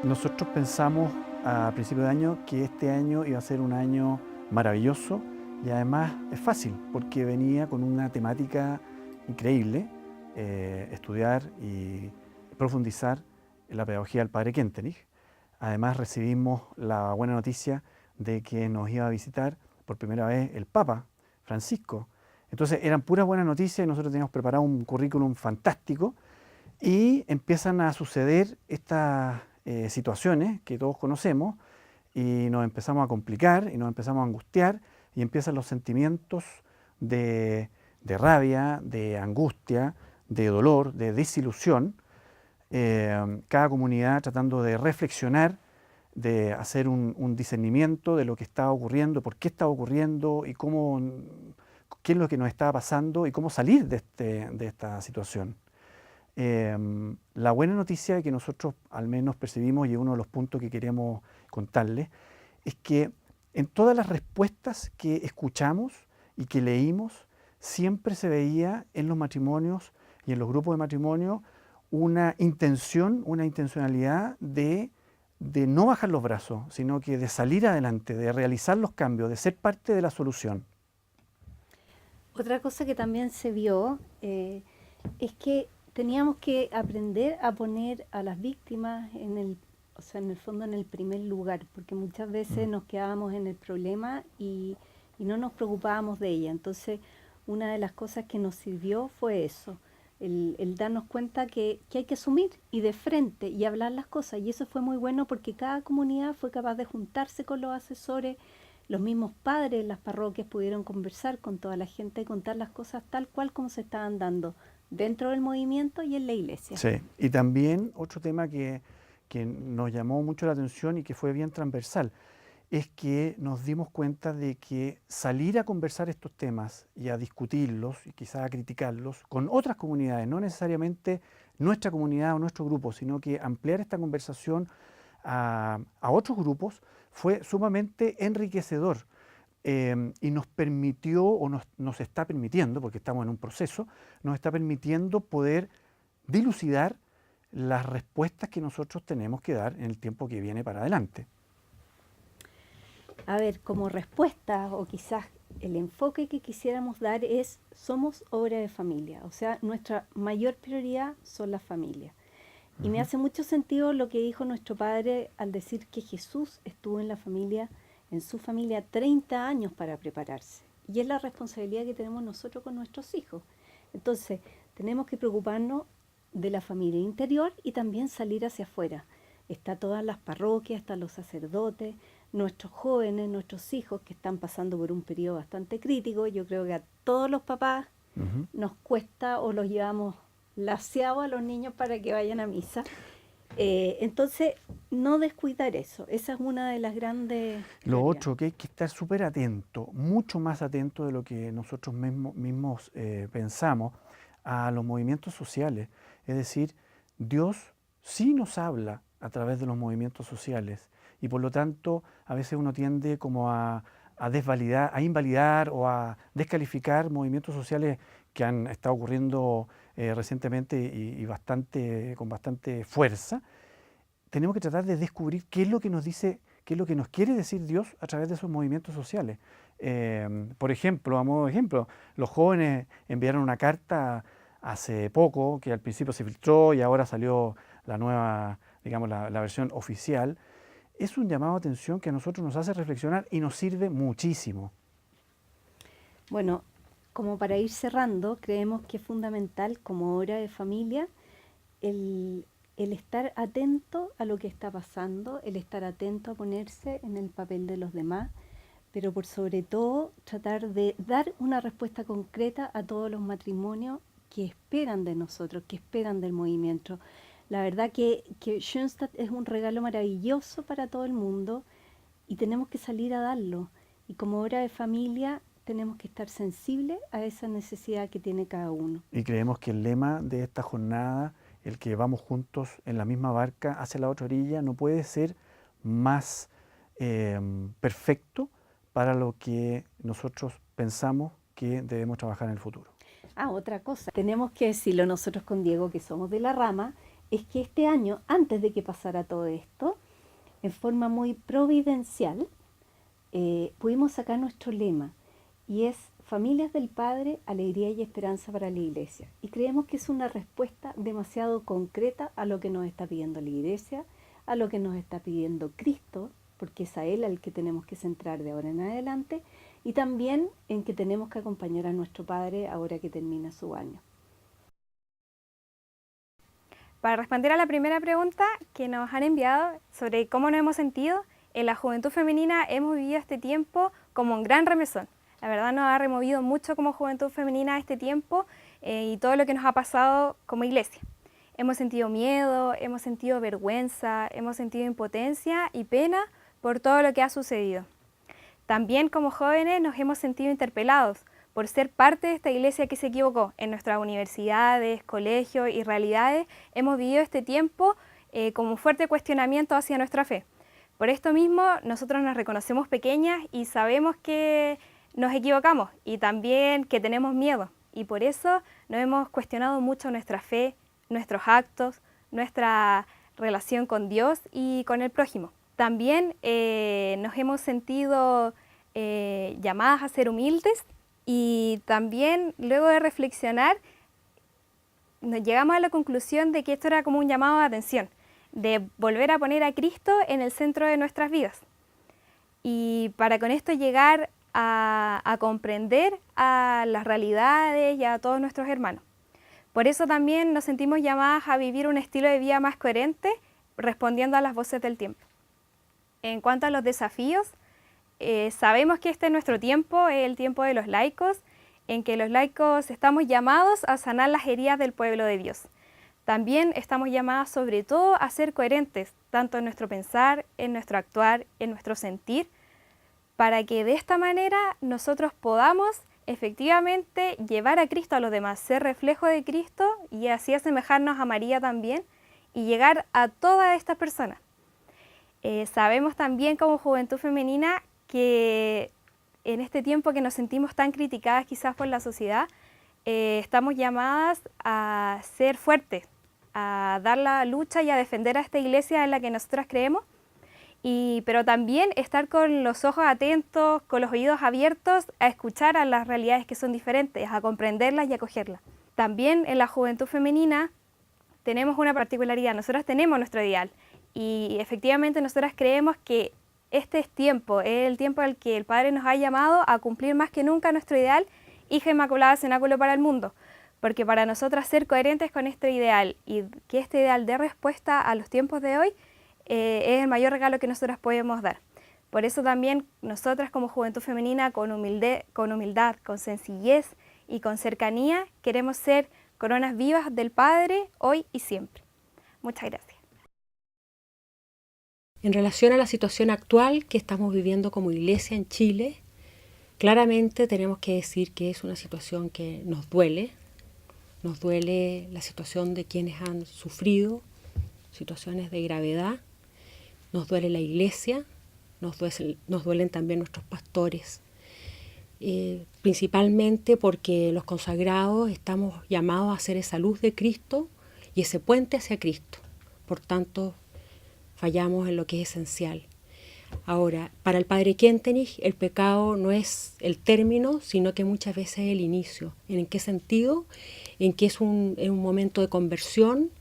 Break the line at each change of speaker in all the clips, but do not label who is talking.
Nosotros pensamos a principio de año que este año iba a ser un año maravilloso y además es fácil porque venía con una temática increíble, estudiar y profundizar en la pedagogía del padre Kentenich. Además recibimos la buena noticia de que nos iba a visitar por primera vez el Papa Francisco. Entonces eran puras buenas noticias y nosotros teníamos preparado un currículum fantástico y empiezan a suceder estas situaciones que todos conocemos y nos empezamos a complicar y nos empezamos a angustiar y empiezan los sentimientos de rabia, de angustia, de dolor, de desilusión. Cada comunidad tratando de reflexionar, de hacer un discernimiento de lo que estaba ocurriendo, por qué estaba ocurriendo y cómo, qué es lo que nos estaba pasando y cómo salir de esta situación. La buena noticia que nosotros al menos percibimos, y uno de los puntos que queríamos contarles, es que en todas las respuestas que escuchamos y que leímos, siempre se veía en los matrimonios y en los grupos de matrimonio una intención, una intencionalidad de no bajar los brazos, sino que de salir adelante, de realizar los cambios, de ser parte de la solución.
Otra cosa que también se vio es que teníamos que aprender a poner a las víctimas o sea, en el fondo en el primer lugar, porque muchas veces
Mm.
nos quedábamos en el problema y no nos preocupábamos de ella. Entonces, una de las cosas que nos sirvió fue eso, el darnos cuenta que hay que asumir y de frente y hablar las cosas. Y eso fue muy bueno porque cada comunidad fue capaz de juntarse con los asesores, los mismos padres en las parroquias pudieron conversar con toda la gente y contar las cosas tal cual como se estaban dando dentro del movimiento y en la iglesia.
Sí, y también otro tema que nos llamó mucho la atención y que fue bien transversal, es que nos dimos cuenta de que salir a conversar estos temas y a discutirlos y quizás a criticarlos con otras comunidades, no necesariamente nuestra comunidad o nuestro grupo, sino que ampliar esta conversación a otros grupos fue sumamente enriquecedor. Y nos permitió, o nos está permitiendo, porque estamos en un proceso, nos está permitiendo poder dilucidar las respuestas que nosotros tenemos que dar en el tiempo que viene para adelante.
A ver, como respuesta o quizás el enfoque que quisiéramos dar es somos obra de familia, o sea, nuestra mayor prioridad son las familias. Y me
Ujú.
hace mucho sentido lo que dijo nuestro padre al decir que Jesús estuvo en la familia, en su familia, 30 años para prepararse. Y es la responsabilidad que tenemos nosotros con nuestros hijos. Entonces, tenemos que preocuparnos de la familia interior y también salir hacia afuera. Está todas las parroquias, están los sacerdotes, nuestros jóvenes, nuestros hijos que están pasando por un periodo bastante crítico. Yo creo que a todos los papás
Ujú.
nos cuesta o los llevamos laseados a los niños para que vayan a misa. Entonces, no descuidar eso. Esa es una de las grandes
Lo
prioridades.
otro que hay que estar súper atento, mucho más atento de lo que nosotros mismos pensamos, a los movimientos sociales. Es decir, Dios sí nos habla a través de los movimientos sociales y por lo tanto a veces uno tiende como a desvalidar, a invalidar o a descalificar movimientos sociales que han estado ocurriendo recientemente y bastante, con bastante fuerza. Tenemos que tratar de descubrir qué es lo que nos dice, qué es lo que nos quiere decir Dios a través de esos movimientos sociales. Por ejemplo, a modo de ejemplo, los jóvenes enviaron una carta hace poco, que al principio se filtró y ahora salió la nueva, digamos, la versión oficial. Es un llamado a atención que a nosotros nos hace reflexionar y nos sirve muchísimo.
Bueno, como para ir cerrando, creemos que es fundamental como obra de familia el, el estar atento a lo que está pasando, el estar atento a ponerse en el papel de los demás, pero por sobre todo tratar de dar una respuesta concreta a todos los matrimonios que esperan de nosotros, que esperan del movimiento. La verdad que Schoenstatt es un regalo maravilloso para todo el mundo y tenemos que salir a darlo. Y como obra de familia tenemos que estar sensibles a esa necesidad que tiene cada uno.
Y creemos que el lema de esta jornada, el que vamos juntos en la misma barca hacia la otra orilla, no puede ser más perfecto para lo que nosotros pensamos que debemos trabajar en el futuro.
Otra cosa, tenemos que decirlo nosotros con Diego, que somos de la rama, es que este año, antes de que pasara todo esto, en forma muy providencial, pudimos sacar nuestro lema, y es Familias del Padre, alegría y esperanza para la Iglesia. Y creemos que es una respuesta demasiado concreta a lo que nos está pidiendo la Iglesia, a lo que nos está pidiendo Cristo, porque es a Él al que tenemos que centrar de ahora en adelante, y también en que tenemos que acompañar a nuestro Padre ahora que termina su año.
Para responder a la primera pregunta que nos han enviado sobre cómo nos hemos sentido, en la Juventud Femenina hemos vivido este tiempo como un gran remesón. La verdad nos ha removido mucho como Juventud Femenina este tiempo y todo lo que nos ha pasado como iglesia. Hemos sentido miedo, hemos sentido vergüenza, hemos sentido impotencia y pena por todo lo que ha sucedido. También como jóvenes nos hemos sentido interpelados por ser parte de esta iglesia que se equivocó. En nuestras universidades, colegios y realidades hemos vivido este tiempo como un fuerte cuestionamiento hacia nuestra fe. Por esto mismo nosotros nos reconocemos pequeñas y sabemos que nos equivocamos y también que tenemos miedo. Y por eso nos hemos cuestionado mucho nuestra fe, nuestros actos, nuestra relación con Dios y con el prójimo. También nos hemos sentido llamadas a ser humildes y también luego de reflexionar nos llegamos a la conclusión de que esto era como un llamado de atención, de volver a poner a Cristo en el centro de nuestras vidas. Y para con esto llegar a comprender a las realidades y a todos nuestros hermanos. Por eso también nos sentimos llamadas a vivir un estilo de vida más coherente, respondiendo a las voces del tiempo. En cuanto a los desafíos, sabemos que este es nuestro tiempo, es el tiempo de los laicos, en que los laicos estamos llamados a sanar las heridas del pueblo de Dios. También estamos llamados sobre todo a ser coherentes, tanto en nuestro pensar, en nuestro actuar, en nuestro sentir, para que de esta manera nosotros podamos efectivamente llevar a Cristo a los demás, ser reflejo de Cristo y así asemejarnos a María también y llegar a todas estas personas. Sabemos también como Juventud Femenina que en este tiempo que nos sentimos tan criticadas quizás por la sociedad, estamos llamadas a ser fuertes, a dar la lucha y a defender a esta iglesia en la que nosotras creemos, pero también estar con los ojos atentos, con los oídos abiertos a escuchar a las realidades que son diferentes, a comprenderlas y acogerlas. También en la Juventud Femenina tenemos una particularidad, nosotras tenemos nuestro ideal y efectivamente nosotras creemos que este es el tiempo al que el Padre nos ha llamado a cumplir más que nunca nuestro ideal, Hija Inmaculada, cenáculo para el mundo, porque para nosotras ser coherentes con este ideal y que este ideal dé respuesta a los tiempos de hoy, es el mayor regalo que nosotras podemos dar. Por eso también nosotras como Juventud Femenina, con humildad, con sencillez y con cercanía, queremos ser coronas vivas del Padre hoy y siempre. Muchas gracias.
En relación a la situación actual que estamos viviendo como iglesia en Chile, claramente tenemos que decir que es una situación que nos duele la situación de quienes han sufrido situaciones de gravedad, nos duele la iglesia, nos duelen también nuestros pastores, principalmente porque los consagrados estamos llamados a ser esa luz de Cristo y ese puente hacia Cristo. Por tanto, fallamos en lo que es esencial. Ahora, para el Padre Kentenich, el pecado no es el término, sino que muchas veces es el inicio. ¿En qué sentido? En que es un momento de conversión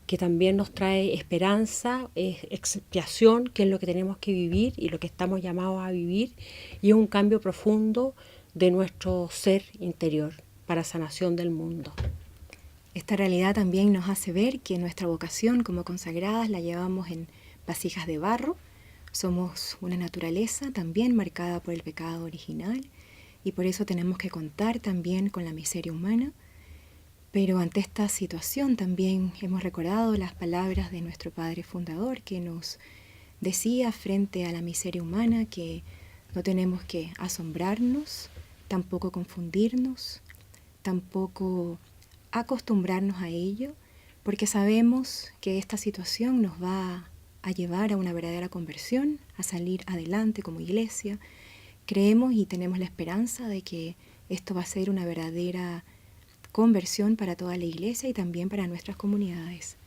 que también nos trae esperanza, expiación, que es lo que tenemos que vivir y lo que estamos llamados a vivir, y es un cambio profundo de nuestro ser interior para sanación del mundo.
Esta realidad también nos hace ver que nuestra vocación como consagradas la llevamos en vasijas de barro. Somos una naturaleza también marcada por el pecado original y por eso tenemos que contar también con la miseria humana. Pero ante esta situación también hemos recordado las palabras de nuestro Padre Fundador que nos decía frente a la miseria humana que no tenemos que asombrarnos, tampoco confundirnos, tampoco acostumbrarnos a ello, porque sabemos que esta situación nos va a llevar a una verdadera conversión, a salir adelante como iglesia. Creemos y tenemos la esperanza de que esto va a ser una verdadera conversión para toda la iglesia y también para nuestras comunidades.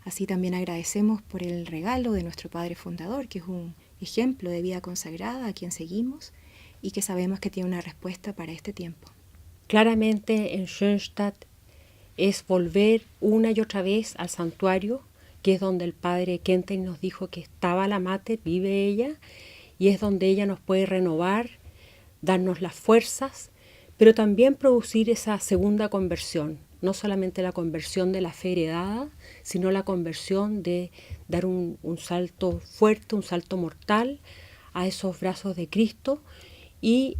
Así también agradecemos por el regalo de nuestro Padre Fundador, que es un ejemplo de vida consagrada a quien seguimos y que sabemos que tiene una respuesta para este tiempo.
Claramente en Schoenstatt es volver una y otra vez al santuario, que es donde el Padre Kentenich nos dijo que estaba la Mater, vive ella, y es donde ella nos puede renovar, darnos las fuerzas, pero también producir esa segunda conversión, no solamente la conversión de la fe heredada, sino la conversión de dar un salto fuerte, un salto mortal a esos brazos de Cristo y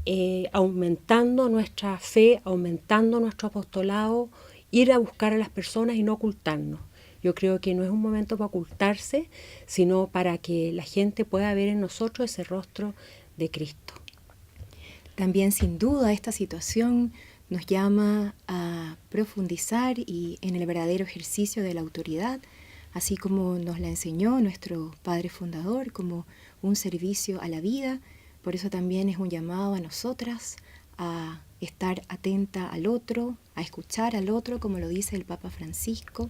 aumentando nuestra fe, aumentando nuestro apostolado, ir a buscar a las personas y no ocultarnos. Yo creo que no es un momento para ocultarse, sino para que la gente pueda ver en nosotros ese rostro de Cristo.
También sin duda esta situación nos llama a profundizar y en el verdadero ejercicio de la autoridad, así como nos la enseñó nuestro Padre Fundador, como un servicio a la vida. Por eso también es un llamado a nosotras a estar atenta al otro, a escuchar al otro, como lo dice el Papa Francisco,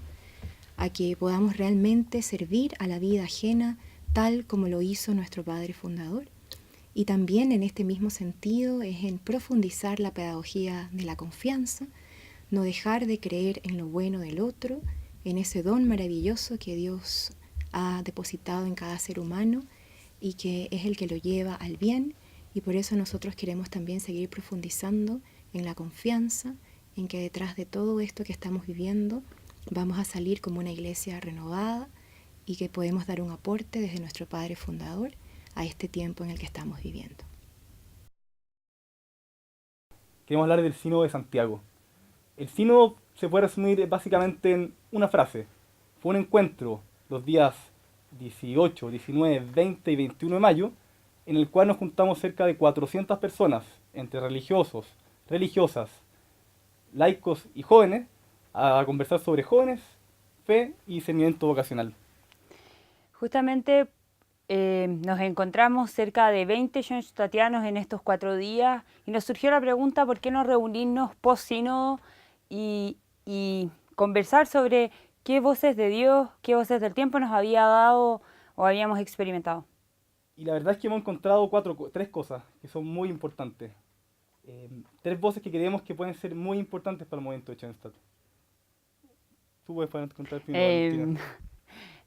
a que podamos realmente servir a la vida ajena tal como lo hizo nuestro Padre Fundador. Y también en este mismo sentido es en profundizar la pedagogía de la confianza, no dejar de creer en lo bueno del otro, en ese don maravilloso que Dios ha depositado en cada ser humano y que es el que lo lleva al bien, y por eso nosotros queremos también seguir profundizando en la confianza, en que detrás de todo esto que estamos viviendo vamos a salir como una iglesia renovada y que podemos dar un aporte desde nuestro Padre Fundador a este tiempo en el que estamos viviendo.
Queremos hablar del Sínodo de Santiago. El Sínodo se puede resumir básicamente en una frase. Fue un encuentro los días 18, 19, 20 y 21 de mayo, en el cual nos juntamos cerca de 400 personas, entre religiosos, religiosas, laicos y jóvenes, a conversar sobre jóvenes, fe y discernimiento vocacional.
Justamente nos encontramos cerca de 20 schoenstattianos en estos 4 días y nos surgió la pregunta por qué no reunirnos post-sínodo y conversar sobre qué voces de Dios, qué voces del tiempo nos había dado o habíamos experimentado.
Y la verdad es que hemos encontrado 3 cosas que son muy importantes. 3 voces que creemos que pueden ser muy importantes para el movimiento de Schoenstatt. Tú puedes contar primero, Valentina.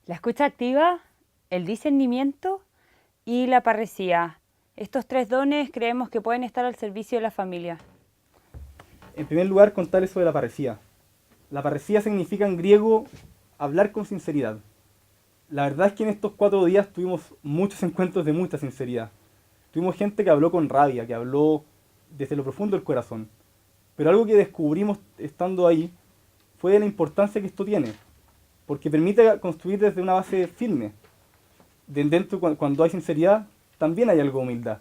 La escucha activa, el discernimiento y la parresía. Estos 3 dones creemos que pueden estar al servicio de la familia.
En primer lugar, contarles sobre la parresía. La parresía significa en griego hablar con sinceridad. La verdad es que en estos 4 días tuvimos muchos encuentros de mucha sinceridad. Tuvimos gente que habló con rabia, que habló desde lo profundo del corazón. Pero algo que descubrimos estando ahí fue la importancia que esto tiene, porque permite construir desde una base firme. De dentro, cuando hay sinceridad, también hay algo de humildad.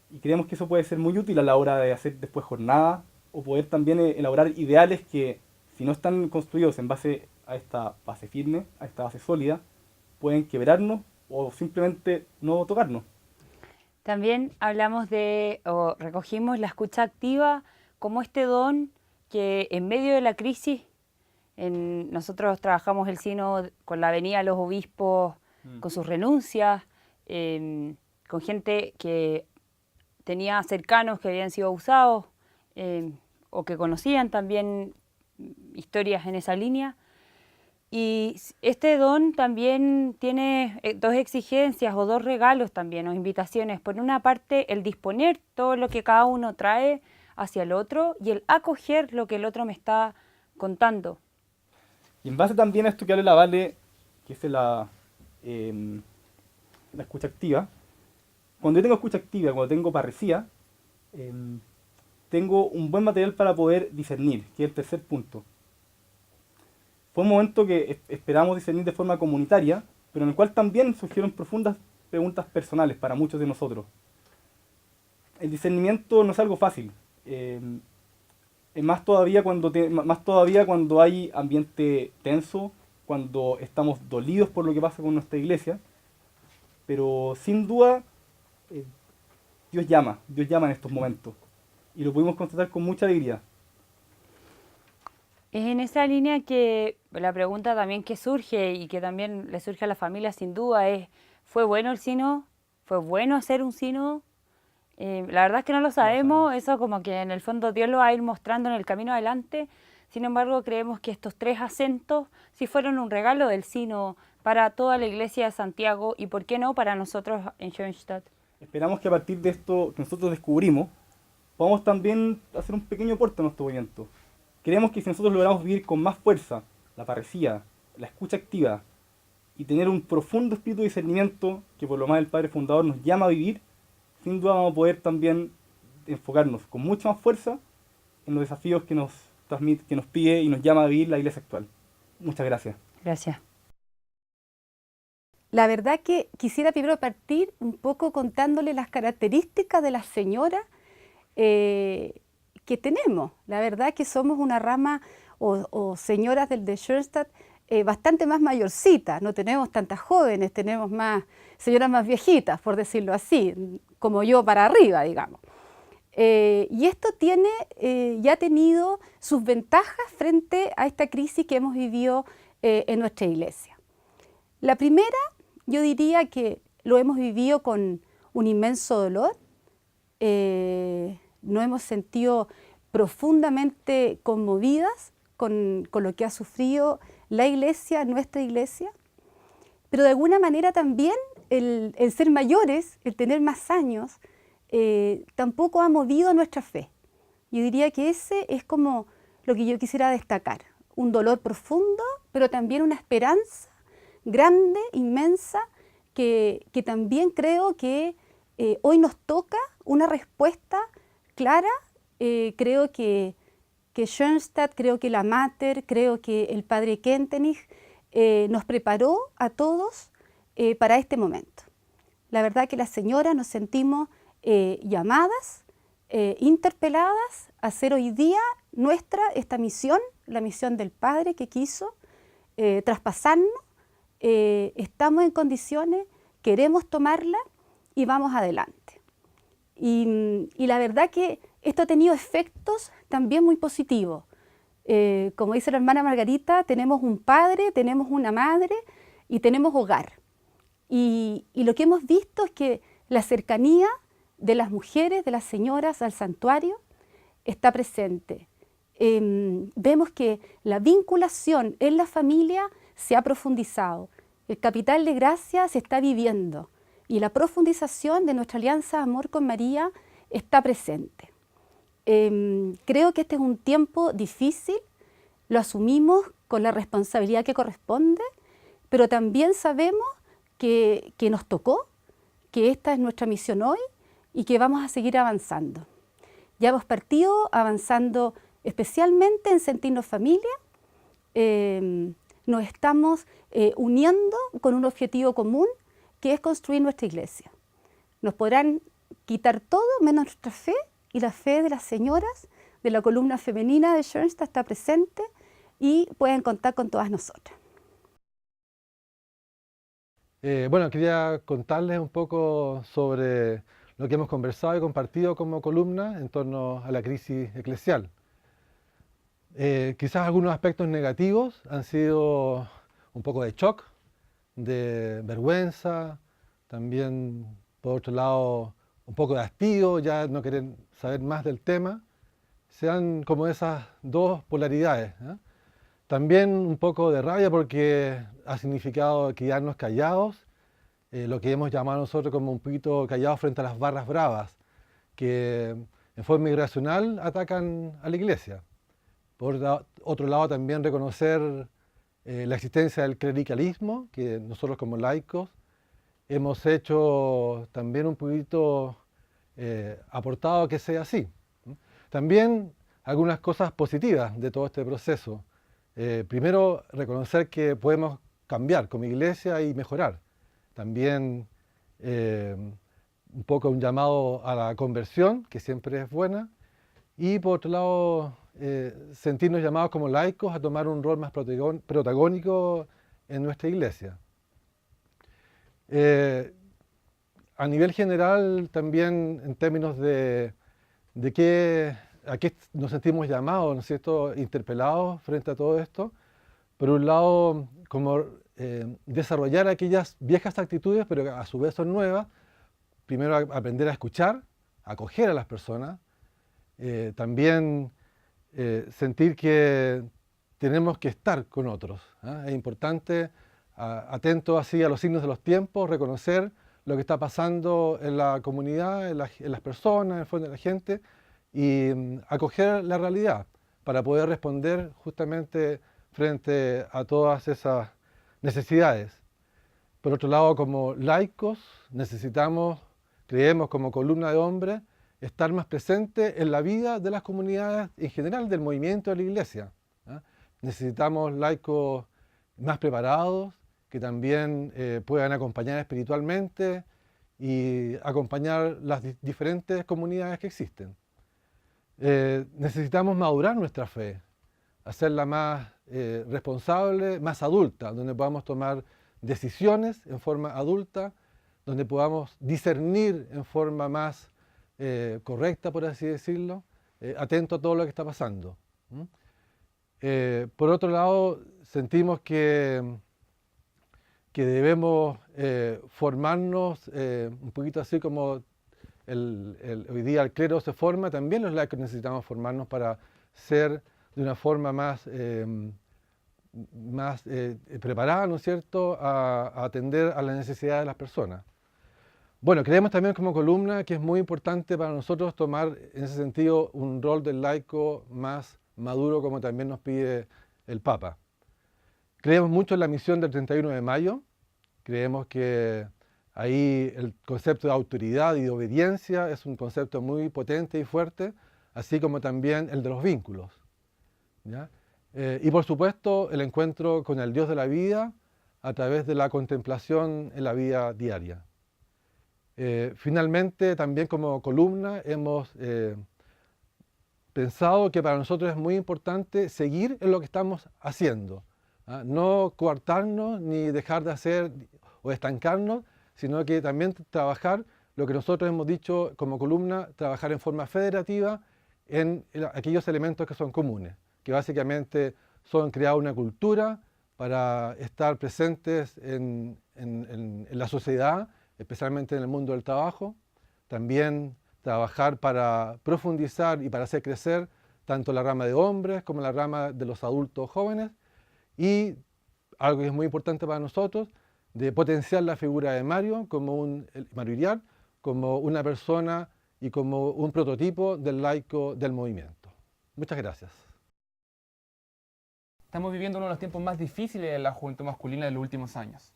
Y creemos que eso puede ser muy útil a la hora de hacer después jornadas, o poder también elaborar ideales que, si no están construidos en base a esta base firme, a esta base sólida, pueden quebrarnos o simplemente no tocarnos.
También hablamos o recogimos la escucha activa como este don que en medio de la crisis, nosotros trabajamos el sínodo con la venida de los obispos, con sus renuncias, con gente que tenía cercanos que habían sido abusados o que conocían también historias en esa línea. Y este don también tiene 2 exigencias o 2 regalos también, o invitaciones. Por una parte, el disponer todo lo que cada uno trae hacia el otro y el acoger lo que el otro me está contando.
Y en base también a esto que habla la Vale, que es la escucha activa, cuando yo tengo escucha activa, cuando tengo parresía, tengo un buen material para poder discernir, que es el tercer punto. Fue un momento que esperamos discernir de forma comunitaria, pero en el cual también surgieron profundas preguntas personales para muchos de nosotros. El discernimiento no es algo fácil, más todavía cuando hay ambiente tenso, cuando estamos dolidos por lo que pasa con nuestra iglesia, pero sin duda Dios llama en estos momentos, y lo pudimos constatar con mucha alegría.
Es en esa línea que la pregunta también que surge y que también le surge a la familia sin duda es, ¿fue bueno el sínodo? ¿Fue bueno hacer un sínodo? La verdad es que no lo sabemos, eso como que en el fondo Dios lo va a ir mostrando en el camino adelante. Sin embargo, creemos que estos 3 acentos sí fueron un regalo del sínodo para toda la iglesia de Santiago y, ¿por qué no, para nosotros en Schoenstatt?
Esperamos que a partir de esto que nosotros descubrimos, podamos también hacer un pequeño aporte a nuestro movimiento. Creemos que si nosotros logramos vivir con más fuerza la parresía, la escucha activa y tener un profundo espíritu de discernimiento que por lo más el Padre Fundador nos llama a vivir, sin duda vamos a poder también enfocarnos con mucha más fuerza en los desafíos que nos transmite, que nos pide y nos llama a vivir la iglesia actual. Muchas gracias.
Gracias.
La verdad que quisiera primero partir un poco contándole las características de las señoras que tenemos. La verdad que somos una rama o señoras del de Schoenstatt bastante más mayorcitas, no tenemos tantas jóvenes, tenemos más señoras más viejitas, por decirlo así, como yo para arriba, digamos. Y esto tiene, ya ha tenido sus ventajas frente a esta crisis que hemos vivido en nuestra iglesia. La primera, yo diría que lo hemos vivido con un inmenso dolor, nos hemos sentido profundamente conmovidas con lo que ha sufrido la iglesia, nuestra iglesia, pero de alguna manera también el ser mayores, el tener más años, tampoco ha movido nuestra fe. Yo diría que ese es como lo que yo quisiera destacar, un dolor profundo, pero también una esperanza grande, inmensa, que también creo que hoy nos toca una respuesta clara. Creo que Schoenstatt, creo que la Mater, creo que el Padre Kentenich nos preparó a todos para este momento. La verdad que las señoras nos sentimos llamadas, interpeladas a hacer hoy día esta misión, la misión del Padre que quiso traspasarnos. Estamos en condiciones, queremos tomarla y vamos adelante. Y la verdad que esto ha tenido efectos también muy positivos. Como dice la hermana Margarita, tenemos un padre, tenemos una madre y tenemos hogar. Y lo que hemos visto es que la cercanía de las mujeres, de las señoras al santuario está presente. Vemos que la vinculación en la familia se ha profundizado. El capital de gracia se está viviendo y la profundización de nuestra alianza de amor con María está presente. Creo que este es un tiempo difícil, lo asumimos con la responsabilidad que corresponde, pero también sabemos que nos tocó, que esta es nuestra misión hoy y que vamos a seguir avanzando. Ya hemos partido avanzando especialmente en sentirnos familia, nos estamos uniendo con un objetivo común que es construir nuestra iglesia. Nos podrán quitar todo menos nuestra fe, y la fe de las señoras de la columna femenina de Schoenstatt está presente y pueden contar con todas nosotras.
Bueno, quería contarles un poco sobre lo que hemos conversado y compartido como columna en torno a la crisis eclesial. Quizás algunos aspectos negativos han sido un poco de shock, de vergüenza, también por otro lado un poco de hastío, ya no quieren saber más del tema. Sean como esas dos polaridades, ¿eh? También un poco de rabia porque ha significado quedarnos callados, lo que hemos llamado nosotros como un poquito callados frente a las barras bravas, que en forma irracional atacan a la iglesia. Por otro lado, también reconocer la existencia del clericalismo, que nosotros como laicos hemos hecho también un poquito aportado que sea así. También algunas cosas positivas de todo este proceso. Primero, reconocer que podemos cambiar como iglesia y mejorar. También un poco un llamado a la conversión, que siempre es buena. Y por otro lado, sentirnos llamados como laicos a tomar un rol más protagónico en nuestra iglesia. A nivel general, también en términos de qué ¿a qué nos sentimos llamados, ¿no es cierto?, interpelados frente a todo esto? Por un lado, como desarrollar aquellas viejas actitudes, pero que a su vez son nuevas. Primero, aprender a escuchar, a acoger a las personas. También sentir que tenemos que estar con otros. Es importante, atento así a los signos de los tiempos, reconocer lo que está pasando en la comunidad, en las personas, en el fondo de la gente, y acoger la realidad para poder responder justamente frente a todas esas necesidades. Por otro lado, como laicos, necesitamos, creemos como columna de hombres, estar más presentes en la vida de las comunidades en general, del movimiento de la Iglesia. Necesitamos laicos más preparados, que también puedan acompañar espiritualmente y acompañar las diferentes comunidades que existen. Necesitamos madurar nuestra fe, hacerla más responsable, más adulta, donde podamos tomar decisiones en forma adulta, donde podamos discernir en forma más correcta, por así decirlo, atento a todo lo que está pasando. Por otro lado, sentimos que debemos formarnos un poquito así como hoy día el clero se forma, también los laicos necesitamos formarnos para ser de una forma más preparada, ¿no es cierto?, a atender a las necesidades de las personas. Bueno, creemos también como columna que es muy importante para nosotros tomar en ese sentido un rol del laico más maduro, como también nos pide el Papa. Creemos mucho en la misión del 31 de mayo, creemos que ahí el concepto de autoridad y de obediencia es un concepto muy potente y fuerte, así como también el de los vínculos, ¿ya? Y por supuesto el encuentro con el Dios de la vida a través de la contemplación en la vida diaria. Finalmente, también como columna hemos pensado que para nosotros es muy importante seguir en lo que estamos haciendo, no coartarnos ni dejar de hacer o estancarnos, sino que también trabajar lo que nosotros hemos dicho como columna, trabajar en forma federativa en aquellos elementos que son comunes, que básicamente son crear una cultura para estar presentes en la sociedad, especialmente en el mundo del trabajo, también trabajar para profundizar y para hacer crecer tanto la rama de hombres como la rama de los adultos jóvenes, y algo que es muy importante para nosotros, de potenciar la figura de Mario Mario Iriart, como una persona y como un prototipo del laico del movimiento. Muchas gracias.
Estamos viviendo uno de los tiempos más difíciles de la juventud masculina de los últimos años.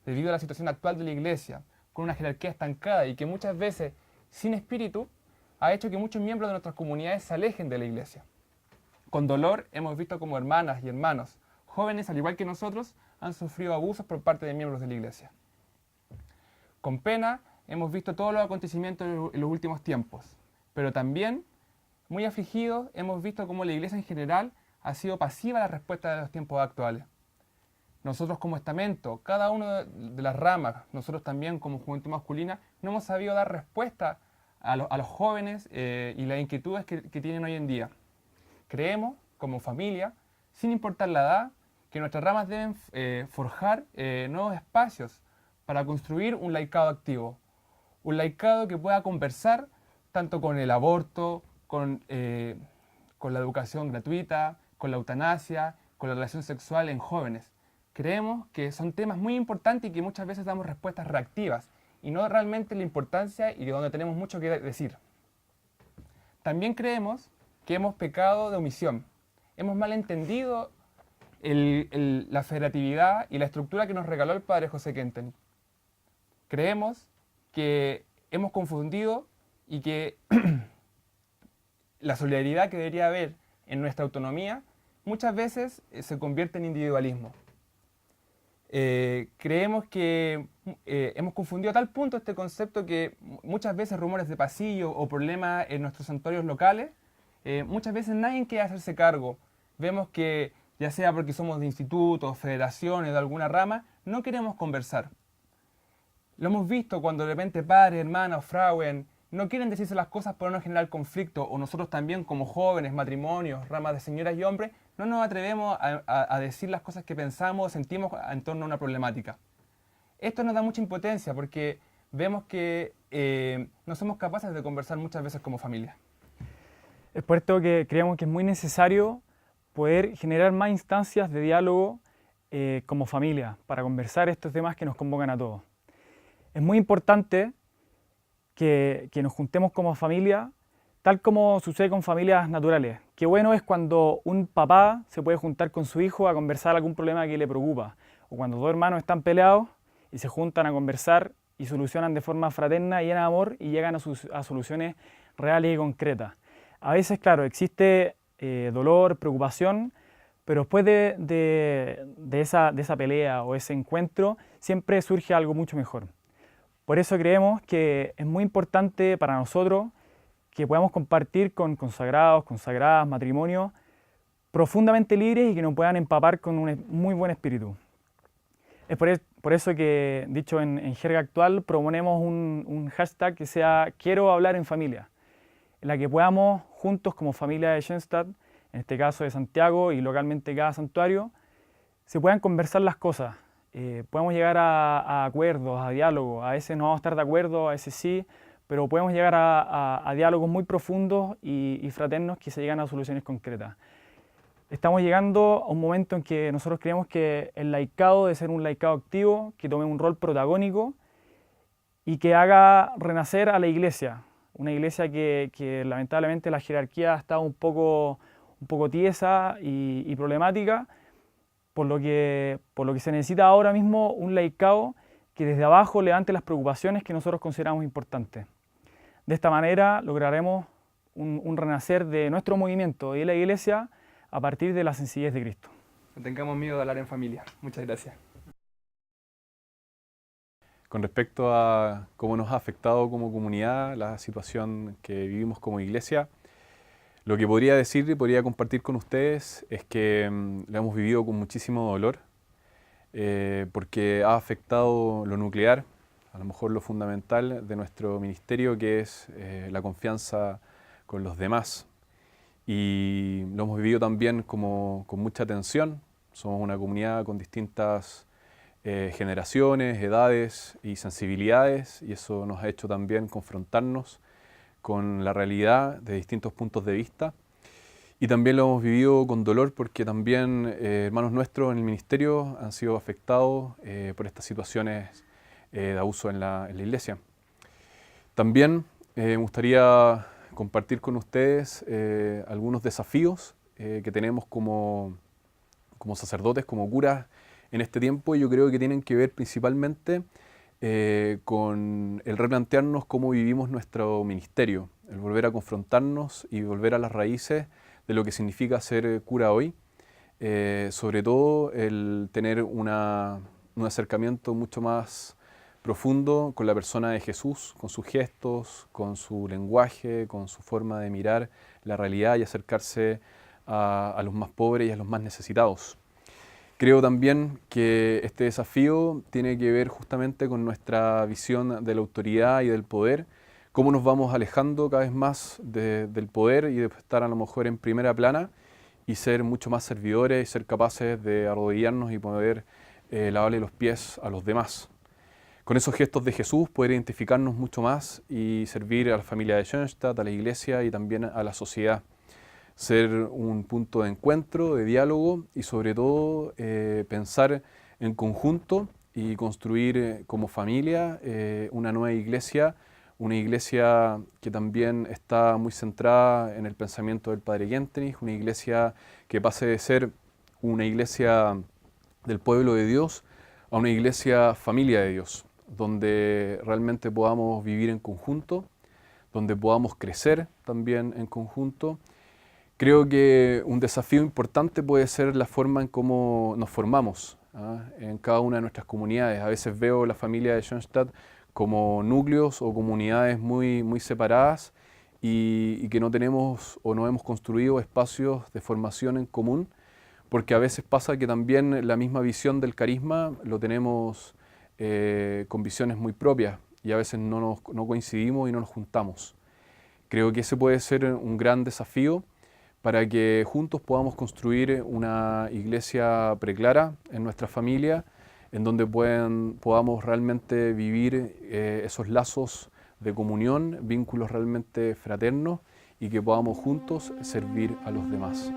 Debido a la situación actual de la Iglesia, con una jerarquía estancada y que muchas veces sin espíritu, ha hecho que muchos miembros de nuestras comunidades se alejen de la Iglesia. Con dolor hemos visto como hermanas y hermanos, jóvenes al igual que nosotros, han sufrido abusos por parte de miembros de la Iglesia. Con pena hemos visto todos los acontecimientos en los últimos tiempos, pero también, muy afligidos, hemos visto cómo la Iglesia en general ha sido pasiva a la respuesta de los tiempos actuales. Nosotros como estamento, cada una de las ramas, nosotros también como juventud masculina, no hemos sabido dar respuesta a los jóvenes y las inquietudes que tienen hoy en día. Creemos, como familia, sin importar la edad, que nuestras ramas deben forjar nuevos espacios para construir un laicado activo. Un laicado que pueda conversar tanto con el aborto, con la educación gratuita, con la eutanasia, con la relación sexual en jóvenes. Creemos que son temas muy importantes y que muchas veces damos respuestas reactivas y no realmente la importancia y donde tenemos mucho que decir. También creemos que hemos pecado de omisión. Hemos malentendido la federatividad y la estructura que nos regaló el padre José Kentenich. Creemos que hemos confundido y que la solidaridad que debería haber en nuestra autonomía muchas veces se convierte en individualismo. Creemos que hemos confundido a tal punto este concepto que muchas veces rumores de pasillo o problemas en nuestros santuarios locales, muchas veces nadie quiere hacerse cargo. Vemos que ya sea porque somos de institutos, federaciones, de alguna rama, no queremos conversar. Lo hemos visto cuando de repente padres, hermanos, frauen,
no quieren decirse las cosas para no generar conflicto, o nosotros también como jóvenes, matrimonios, ramas de señoras y hombres, no nos atrevemos a decir las cosas que pensamos o sentimos en torno a una problemática. Esto nos da mucha impotencia porque vemos que no somos capaces de conversar muchas veces como familia.
Es por esto que creemos que es muy necesario poder generar más instancias de diálogo como familia para conversar estos temas que nos convocan a todos. Es muy importante que nos juntemos como familia, tal como sucede con familias naturales. Qué bueno es cuando un papá se puede juntar con su hijo a conversar algún problema que le preocupa, o cuando dos hermanos están peleados y se juntan a conversar y solucionan de forma fraterna y llena de amor y llegan a soluciones reales y concretas. A veces, claro, existe dolor, preocupación, pero después de esa pelea o ese encuentro siempre surge algo mucho mejor. Por eso creemos que es muy importante para nosotros que podamos compartir con consagrados, consagradas, matrimonios profundamente libres y que nos puedan empapar con un muy buen espíritu. Es por eso que, dicho en jerga actual, proponemos un hashtag que sea Quiero hablar en familia, en la que podamos juntos como familia de Schoenstatt, en este caso de Santiago y localmente cada santuario, se puedan conversar las cosas, podemos llegar a acuerdos, a diálogos. A veces no vamos a estar de acuerdo, a veces sí, pero podemos llegar a diálogos muy profundos y fraternos que se llegan a soluciones concretas. Estamos llegando a un momento en que nosotros creemos que el laicado debe ser un laicado activo, que tome un rol protagónico y que haga renacer a la Iglesia. Una Iglesia que lamentablemente la jerarquía ha estado un poco tiesa y problemática, por lo que se necesita ahora mismo un laicado que desde abajo levante las preocupaciones que nosotros consideramos importantes. De esta manera lograremos un renacer de nuestro movimiento y de la Iglesia a partir de la sencillez de Cristo.
No tengamos miedo de hablar en familia. Muchas gracias.
Con respecto a cómo nos ha afectado como comunidad la situación que vivimos como iglesia, lo que podría decir y podría compartir con ustedes es que lo hemos vivido con muchísimo dolor, porque ha afectado lo nuclear, a lo mejor lo fundamental de nuestro ministerio, que es la confianza con los demás. Y lo hemos vivido también con mucha tensión. Somos una comunidad con distintas generaciones, edades y sensibilidades, y eso nos ha hecho también confrontarnos con la realidad de distintos puntos de vista. Y también lo hemos vivido con dolor porque también hermanos nuestros en el ministerio han sido afectados por estas situaciones de abuso en la iglesia. También me gustaría compartir con ustedes algunos desafíos que tenemos como sacerdotes, como curas en este tiempo, y yo creo que tienen que ver principalmente con el replantearnos cómo vivimos nuestro ministerio, el volver a confrontarnos y volver a las raíces de lo que significa ser cura hoy, sobre todo el tener un acercamiento mucho más profundo con la persona de Jesús, con sus gestos, con su lenguaje, con su forma de mirar la realidad y acercarse a los más pobres y a los más necesitados. Creo también que este desafío tiene que ver justamente con nuestra visión de la autoridad y del poder, cómo nos vamos alejando cada vez más del poder y de estar a lo mejor en primera plana y ser mucho más servidores y ser capaces de arrodillarnos y poder lavarle los pies a los demás. Con esos gestos de Jesús poder identificarnos mucho más y servir a la familia de Schoenstatt, a la iglesia y también a la sociedad. Ser un punto de encuentro, de diálogo y sobre todo pensar en conjunto y construir como familia una nueva iglesia, una iglesia que también está muy centrada en el pensamiento del Padre Gentenich, una iglesia que pase de ser una iglesia del pueblo de Dios a una iglesia familia de Dios, donde realmente podamos vivir en conjunto, donde podamos crecer también en conjunto. Creo que un desafío importante puede ser la forma en cómo nos formamos en cada una de nuestras comunidades. A veces veo la familia de Schoenstatt como núcleos o comunidades muy separadas y que no tenemos o no hemos construido espacios de formación en común, porque a veces pasa que también la misma visión del carisma lo tenemos con visiones muy propias y a veces no coincidimos y no nos juntamos. Creo que ese puede ser un gran desafío para que juntos podamos construir una iglesia preclara en nuestra familia, en donde podamos realmente vivir esos lazos de comunión, vínculos realmente fraternos y que podamos juntos servir a los demás.